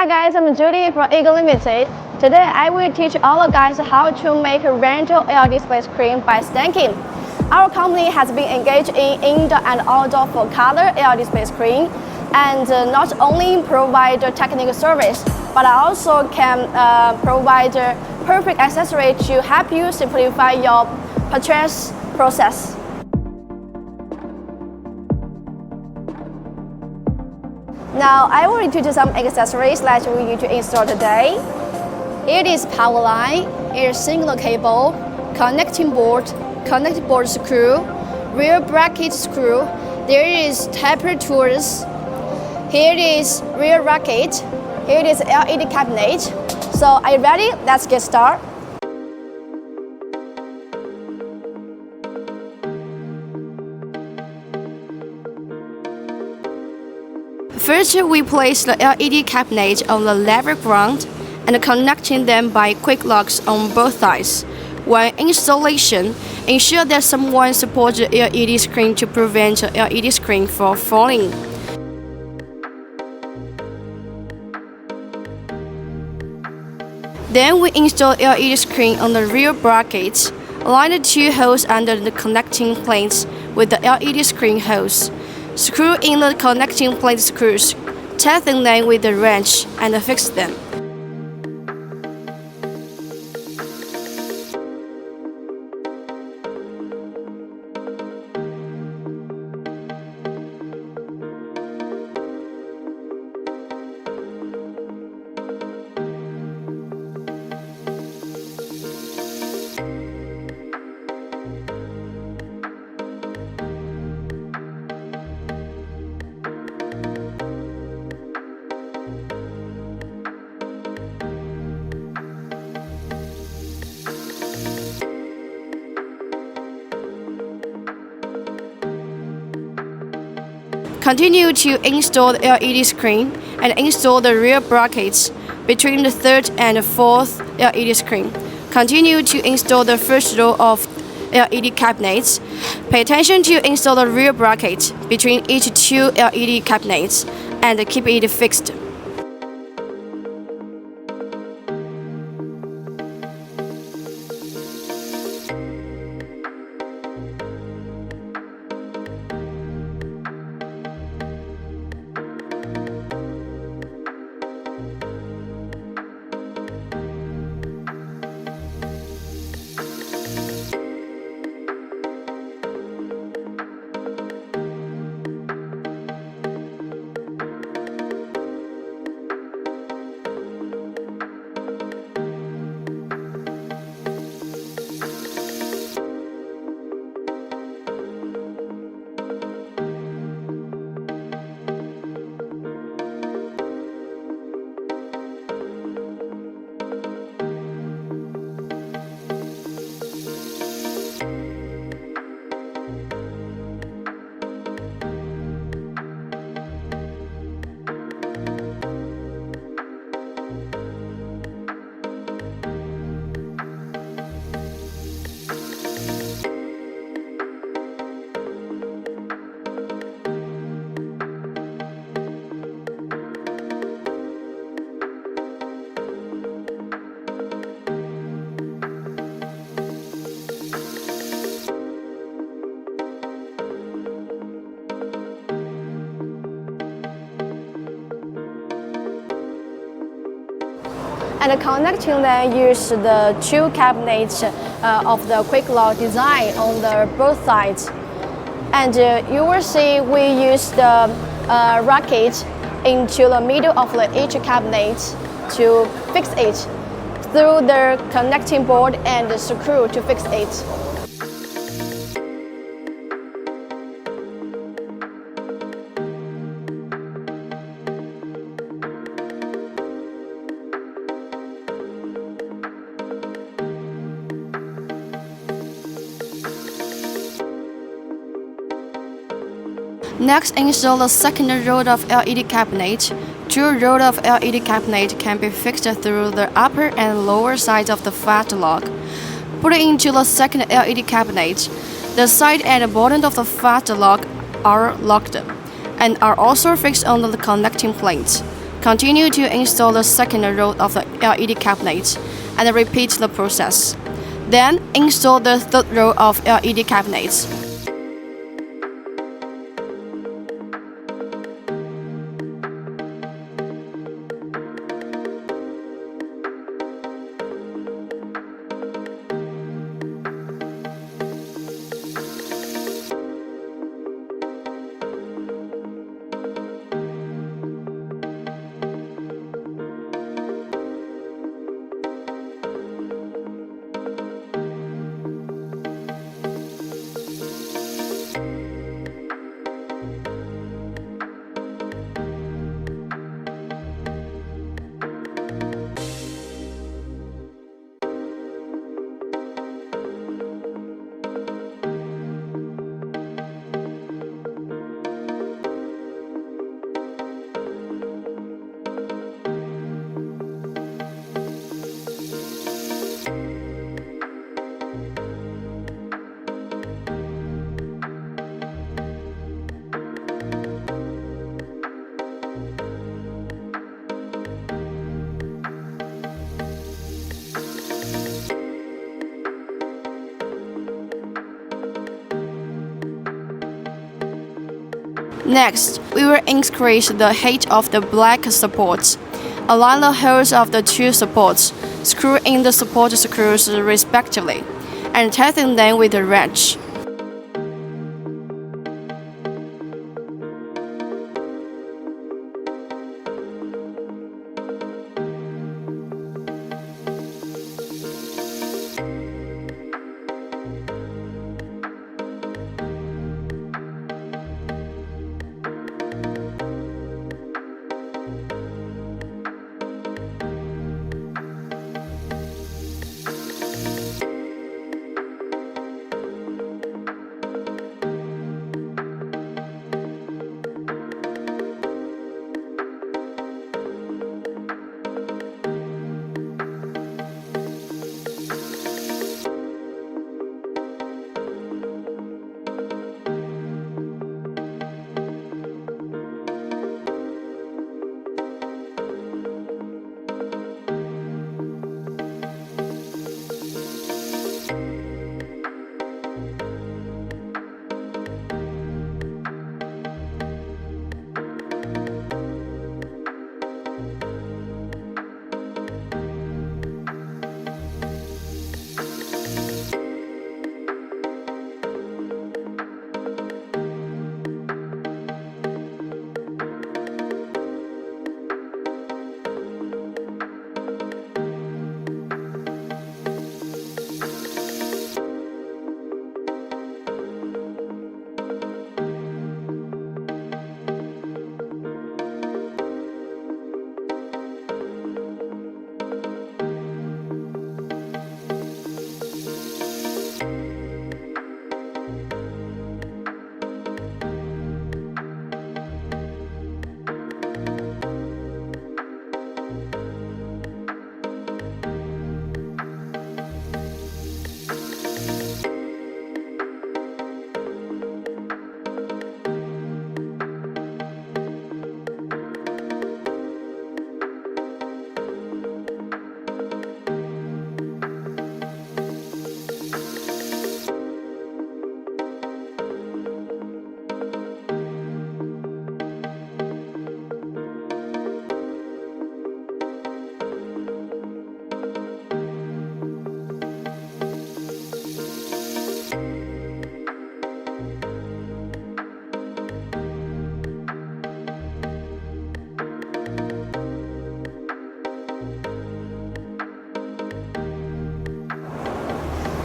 Hi guys, I'm Judy from EagerLED Limited. Today I will teach all the guys how to make a rental LED display screen by stacking. Our company has been engaged in indoor and outdoor full color LED display screen, and not only provide technical service, but also can provide perfect accessory to help you simplify your purchase process. Now I will teach you some accessories that we need to install today. It is power line, it is single cable, connecting board screw, rear bracket screw. There is taper tools. Here is rear bracket. Here is LED cabinet. So are you ready? Let's get started. First, we place the LED cabinet on the level ground and connecting them by quick locks on both sides. When installation, ensure that someone supports the LED screen to prevent the LED screen from falling. Then we install LED screen on the rear bracket. Line the two holes under the connecting plates with the LED screen holes. Screw in the connecting plate screws, tighten them with the wrench, and fix them. Continue to install the LED screen and install the rear brackets between the third and fourth LED screen. Continue to install the first row of LED cabinets. Pay attention to install the rear bracket between each two LED cabinets and keep it fixed. And connecting them use the two cabinets of the quick lock design on the both sides. And you will see we use the racket into the middle of each cabinet to fix it through the connecting board and the screw to fix it. Next, install the second row of LED cabinet. Two rows of LED cabinet can be fixed through the upper and lower sides of the fast lock. Put it into the second LED cabinet. The side and bottom of the fast lock are locked and are also fixed on the connecting plates. Continue to install the second row of the LED cabinet and repeat the process. Then install the third row of LED cabinets. Next, we will increase the height of the black supports. Align the holes of the two supports, screw in the support screws respectively, and tighten them with a wrench.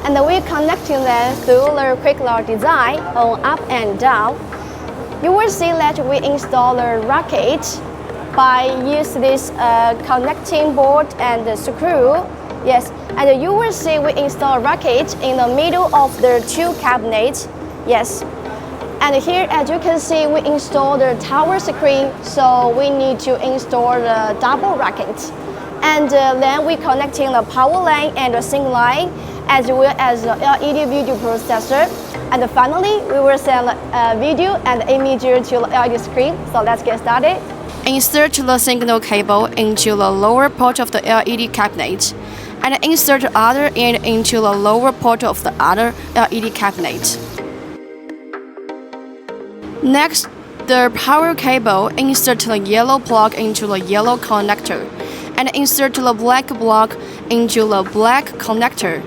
And we're connecting them through the quick-load design on up and down. You will see that we install the racket by using this connecting board and the screw. Yes, and you will see we install a racket in the middle of the two cabinets. Yes, and here as you can see we install the tower screen, so we need to install the double racket. And then we connecting the power line and the sync line, as well as the LED video processor. And finally, we will send video and image to the LED screen. So let's get started. Insert the signal cable into the lower port of the LED cabinet, and insert the other end into the lower port of the other LED cabinet. Next, the power cable, insert the yellow plug into the yellow connector, and insert the black plug into the black connector.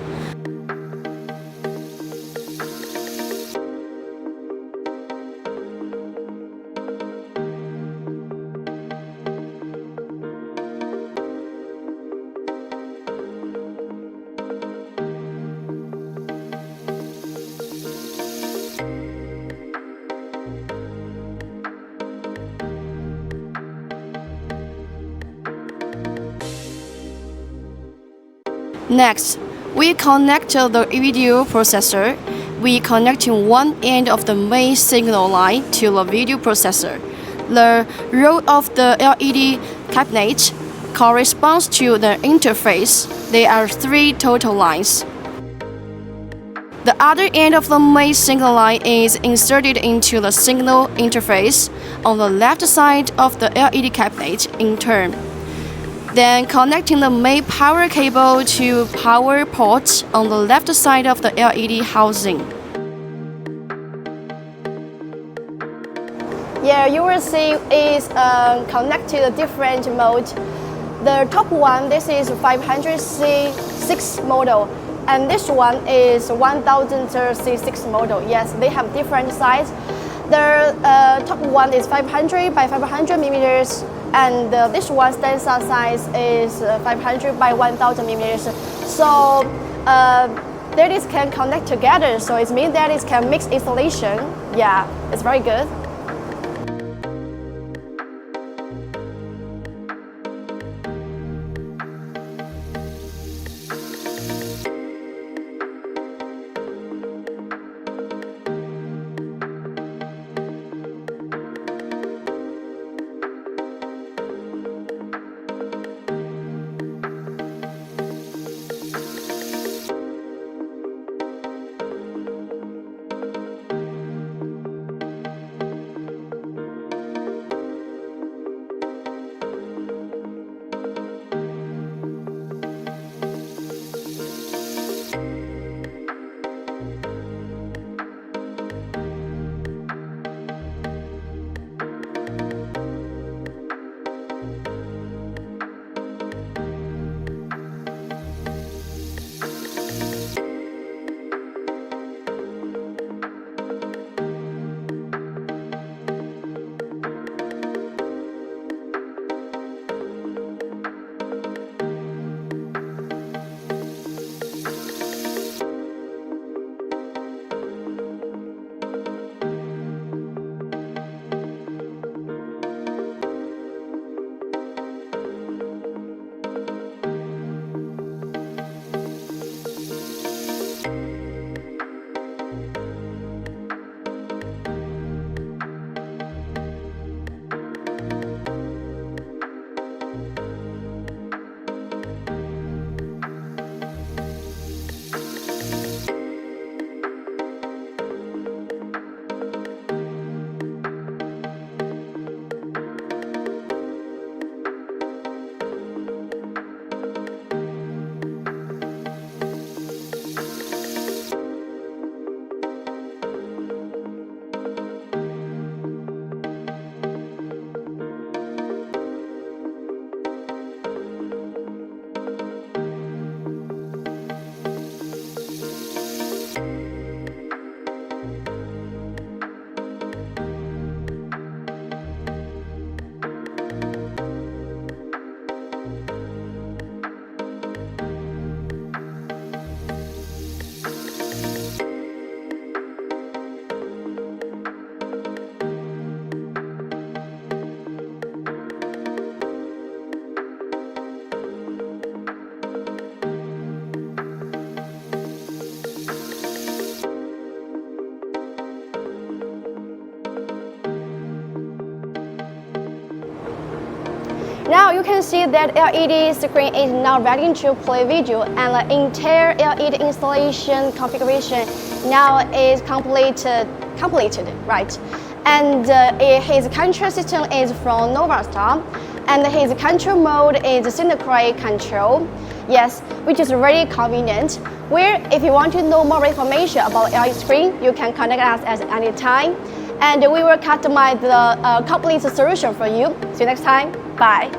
Next, we connect the video processor. We connect one end of the main signal line to the video processor. The row of the LED cabinet corresponds to the interface. There are 3 total lines. The other end of the main signal line is inserted into the signal interface on the left side of the LED cabinet in turn. Then connecting the main power cable to power port on the left side of the LED housing. Yeah, you will see is connected to different mode. The top one, this is 500C6 model, and this one is 1000C6 model. Yes, they have different size. The top one is 500 by 500 millimeters. And this one's tensor size is 500 by 1000 millimeters. So that is can connect together. So it means that it can mix installation. Yeah, it's very good. Now you can see that LED screen is now ready to play video, and the entire LED installation configuration now is completed, right? And his control system is from Novastar, and his control mode is synchronous control. Yes, which is really convenient. Where if you want to know more information about LED screen, you can contact us at any time, and we will customize the complete solution for you. See you next time. Bye.